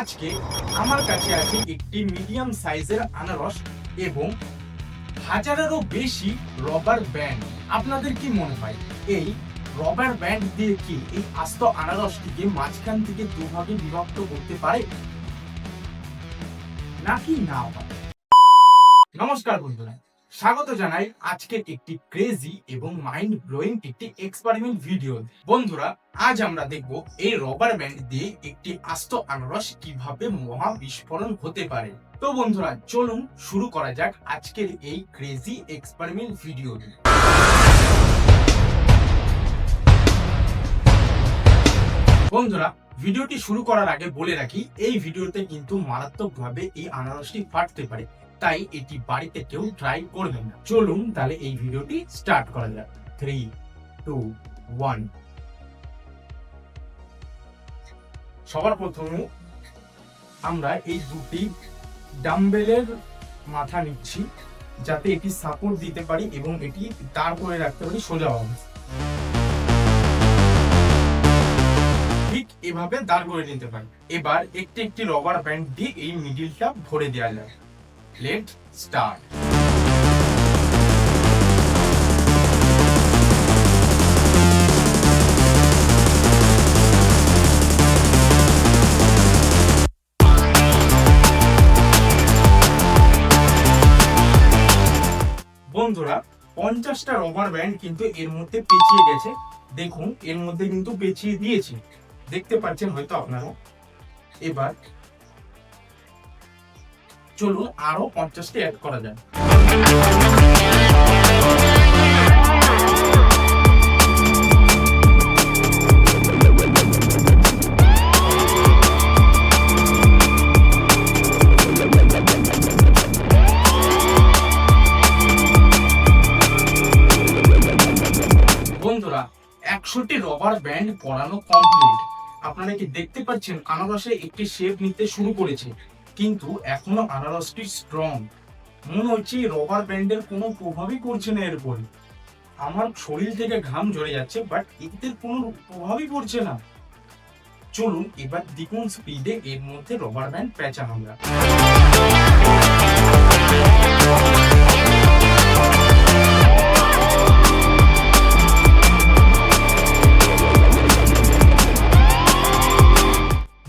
আজকে আমার কাছে আছে একটি মিডিয়াম সাইজের আনারস এবং হাজারেরও বেশি রবার ব্যান্ড। আপনাদের কি মনে হয় এই রবার ব্যান্ড দিয়ে কি এই আস্ত আনারসটিকে মাঝখান থেকে দুভাগে বিভক্ত করতে পারে নাকি না পারে? নমস্কার বন্ধুরা, স্বাগত জানাই আজকে একটি ক্রেজি এবং মাইন্ড ব্লোয়িং একটি এক্সপেরিমেন্ট ভিডিও। বন্ধুরা, আজ আমরা দেখব এই রবার ব্যান্ড দিয়ে একটি আস্ত আনারস কিভাবে মহা বিস্ফোরণ হতে পারে। তো বন্ধুরা, চলুন শুরু করা যাক আজকের এই ক্রেজি এক্সপেরিমেন্ট ভিডিওটি। বন্ধুরা, ভিডিওটি শুরু করার আগে বলে রাখি, এই ভিডিওতে কিন্তু মারাত্মকভাবে এই আনারসটি ফাটতে পারে, তাই এটি বাড়িতে কেউ ট্রাই করবেন না। চলুন তাহলে এই ভিডিওটি স্টার্ট করা যাক। 3, 2, 1। সবার প্রথমে আমরা এই দুটি ডাম্বেলের মাথা নিচ্ছি, যাতে এটি সাপোর্ট দিতে পারি এবং এটি দাঁড় করে রাখতে পারি সোজা অবস্থায়। ঠিক এভাবে দাঁড় করে নিতে পারি। এবার একটি একটি রবার ব্যান্ড দিয়ে এই মিডিলটা ভরে দেওয়া যায়। Let start. বন্ধুরা, 50টা রবার ব্যান্ড কিন্তু এর মধ্যে পেঁচিয়ে গেছে। দেখুন, এর মধ্যে কিন্তু পেঁচিয়ে দিয়েছি, দেখতে পাচ্ছেন হয়তো আপনারা। এবার চলুন আরো 50টি অ্যাড করা যায়। বন্ধুরা, 100টি রবার ব্যান্ড পরানো কমপ্লিট। আপনারা কি দেখতে পাচ্ছেন আনারসে একটি শেপ নিতে শুরু করেছে, কিন্তু এখনো আনারসটি স্ট্রং। মনে হচ্ছে রবার ব্যান্ডের কোনো প্রভাবই করছে না এর উপর। আমার শরীর থেকে ঘাম ঝরে যাচ্ছে, বাট এতে কোনো প্রভাবই পড়ছে না। চলুন এবার দ্বিগুণ স্পিডে এর মধ্যে রবার ব্যান্ড পেঁচানো আমরা।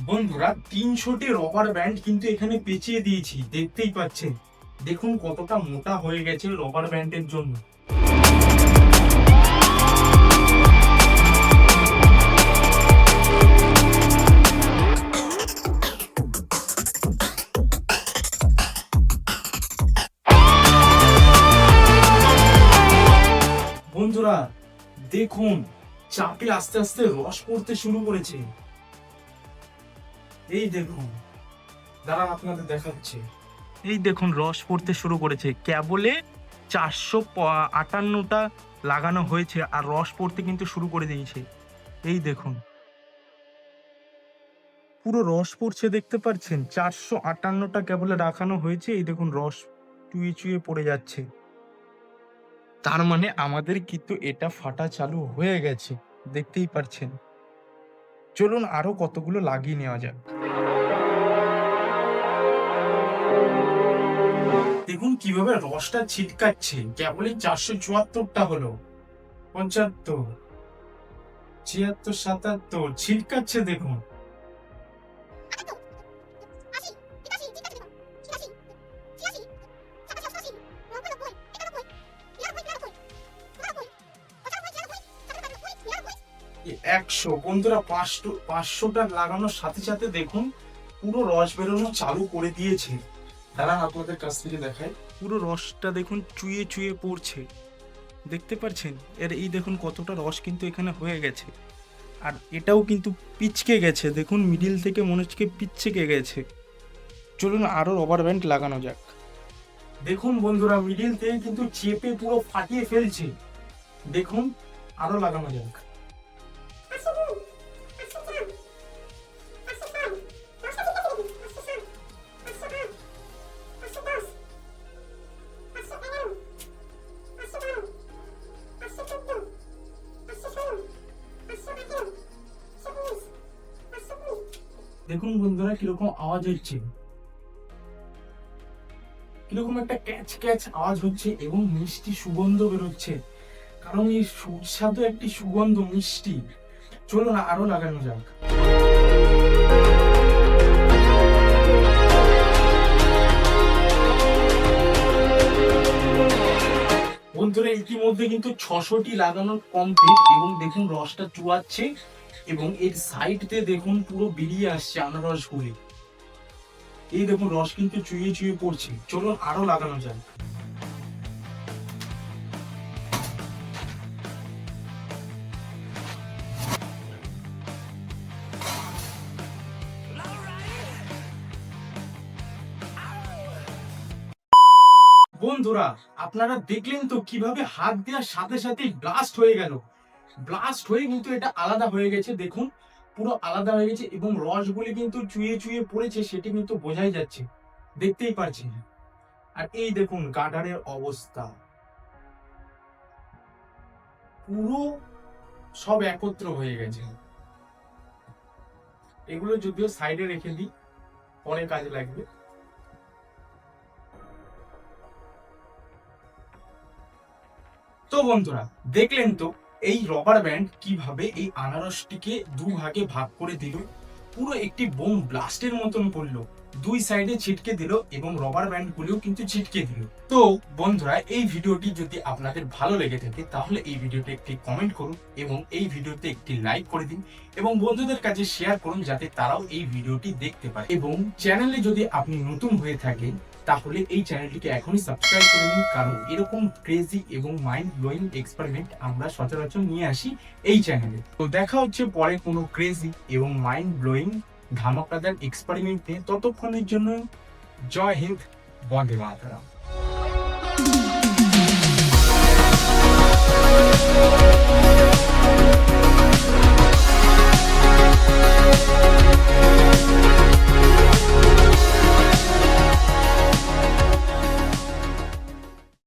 বন্ধুরা, 300টি রবার ব্যান্ড কিন্তু এখানে পেঁচিয়ে দিয়েছি, দেখতেই পাচ্ছেন। দেখুন কতটা মোটা হয়ে গেছে রবার ব্যান্ডের জন্য। বন্ধুরা দেখুন, চাপে আস্তে আস্তে রস পড়তে শুরু করেছে। এই দেখুন, দাঁড়ান আপনাদের দেখাচ্ছে। এই দেখুন, রস পড়তে শুরু করেছে। কেবলে 458টা লাগানো হয়েছে আর রস পড়তে কিন্তু শুরু করে দিয়েছে। এই দেখুন, পুরো রস পড়ছে, দেখতে পাচ্ছেন। 458টা কেবলে রাখানো হয়েছে। এই দেখুন, রস চুয়ে চুয়ে পড়ে যাচ্ছে। তার মানে আমাদের কিন্তু এটা ফাটা চালু হয়ে গেছে, দেখতেই পাচ্ছেন। চলুন আরো কতগুলো লাগিয়ে নেওয়া যাক। দেখুন কিভাবে রসটা ছিটকাচ্ছে। কেবলই 474টা হলো। 75, 76, 77 ছিটকাচ্ছে দেখুন। একশো। বন্ধুরা, 500টা লাগানোর সাথে সাথে দেখুন পুরো রস বেরোনো চালু করে দিয়েছে। দাঁড়ান আপনাদের কাছ থেকে দেখাই। পুরো রসটা দেখুন চুয়ে চুয়ে পড়ছে, দেখতে পাচ্ছেন। এই দেখুন কতটা রস কিন্তু এখানে হয়ে গেছে। আর এটাও কিন্তু পিচকে গেছে, দেখুন মিডিল থেকে মনে হচ্ছে পিচকে গেছে। চলুন আরো রবার ব্যান্ড লাগানো যাক। দেখুন বন্ধুরা, মিডিল থেকে কিন্তু চেপে পুরো ফাটিয়ে ফেলছে। দেখুন আরো লাগানো যাক। দেখুন বন্ধুরা কিরকম আওয়াজ হচ্ছে, কিরকম একটা ক্যাচ ক্যাচ আওয়াজ হচ্ছে এবং মিষ্টি সুগন্ধ বেরোচ্ছে, কারণ এই সুস্বাদু একটি সুগন্ধ মিষ্টি। চলুন আরো লাগানো যাক। বন্ধুরা ইতিমধ্যে কিন্তু 600টি লাগানোর কমপ্লিট এবং দেখুন রসটা চুয়াচ্ছে এবং এর সাইড দিয়ে দেখুন পুরো বেরিয়ে আসছে আনারস গুলি। এই দেখুন রস কিন্তু চুইয়ে চুইয়ে পড়ছে। চলুন আরো লাগানো যাক। বন্ধুরা আপনারা দেখলেন তো কিভাবে হাত দেওয়ার সাথে সাথে ব্লাস্ট হয়ে গেল, ব্লাস্ট হয়ে কিন্তু এটা আলাদা হয়ে গেছে। দেখুন পুরো আলাদা হয়ে গেছে এবং রসগুলি কিন্তু চুইয়ে চুইয়ে পড়েছে, সেটি কিন্তু বোঝাই যাচ্ছে, দেখতেই পাচ্ছেন। আর এই দেখুন গার্ডারের অবস্থা, পুরো সব একত্র হয়ে গেছে। এগুলো যদিও সাইডে রেখে দিই, পরে কাজে লাগবে। তো বন্ধুরা দেখলেন তো এই রবার ব্যান্ড কিভাবে এই আনারসটিকে দুভাগে ভাগ করে দিল, পুরো একটি বোম ব্লাস্টের মতন করলো, দুই সাইডে ছিটকে দিল এবং রবার ব্যান্ড গুলিও কিন্তু ছিটকে দিল। তো বন্ধুরা এই ভিডিওটি যদি আপনাদের ভালো লেগে থাকে তাহলে এই ভিডিওতে একটি কমেন্ট করুন এবং এই ভিডিওতে একটি লাইক করে দিন এবং বন্ধুদের কাছে শেয়ার করুন যাতে তারাও এই ভিডিওটি দেখতে পারে। এবং চ্যানেলে যদি আপনি নতুন হয়ে থাকেন তাহলে এই চ্যানেলটিকে এখনই সাবস্ক্রাইব করে নিন, কারণ এরকম ক্রেজি এবং মাইন্ড ব্লোয়িং এক্সপেরিমেন্ট আমরা সচরাচর নিয়ে আসি এই চ্যানেলে। তো দেখা হচ্ছে পরে কোনো ক্রেজি এবং মাইন্ড ব্লোয়িং ধামাকাদার এক্সপেরিমেন্ট নিয়ে। ততক্ষণের জন্য জয় হিন্দ, বন্দে মাতরম।